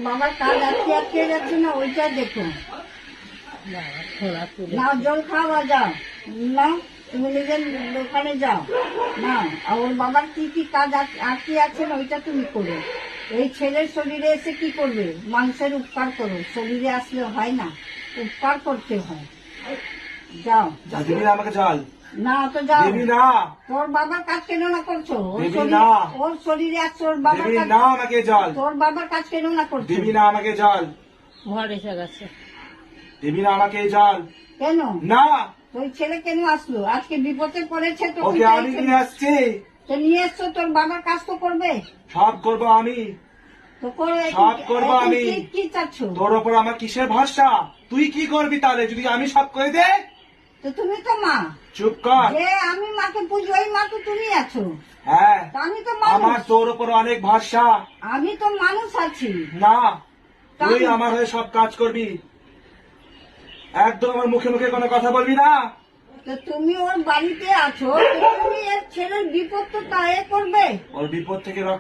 বাবার কাজ আটকে আটকে যাচ্ছে না, ওইটা দেখো। না জল খাওয়া যাও না, তুমি নিজের দোকানে যাও না, আর ওর বাবার কি কি কাজ আটকে আছে না ওইটা তুমি করো। এই ছেলের শরীরে এসে কি করবে? মানুষের উপকার করো, শরীরে আসলে হয় না, উপকার করতে হয়। যাও। আমাকে জল না তো যাও না। তোর বাবার কাজ কেন না করছো? না। ওর শরীরে আছে, ওর বাবার কাজ না আমাকে জল। তোর বাবার কাজ কেন না করছো? দিবি না আমাকে জল। ঘর এসে গেছে। দিবি না আমাকে জল। কেন না। তোর ছেলে কেন আসলো? আজকে বিপদে পড়েছে তো ওকে আমি নিয়ে আসছি। তো নিয়ে এসছো, তোর বাবার কাজ তো করবে। সব করবো আমি, তো করো। সব করবো আমি। কি চাচ্ছ? তোর ওপর আমার কিসের ভরসা? তুই কি করবি তাহলে যদি আমি সব করে দে? তো তুমি তো মা। চুপ কর। যে আমি মাকে পুজো, ওই মা তো তুমি আছো। হ্যাঁ, তা আমি তো আমার মানুষ, তোর ওপর অনেক ভরসা। আমি তো মানুষ আছি। না, তুই আমার হয়ে সব কাজ করবি, একদম আমার মুখে মুখে কোনো কথা বলবি না। তো তুমি ওর বাড়িতে আছো, তো তুমি এর ছেলের বিপদ তো তাই করবে। ওর বিপদ থেকে রক্ষা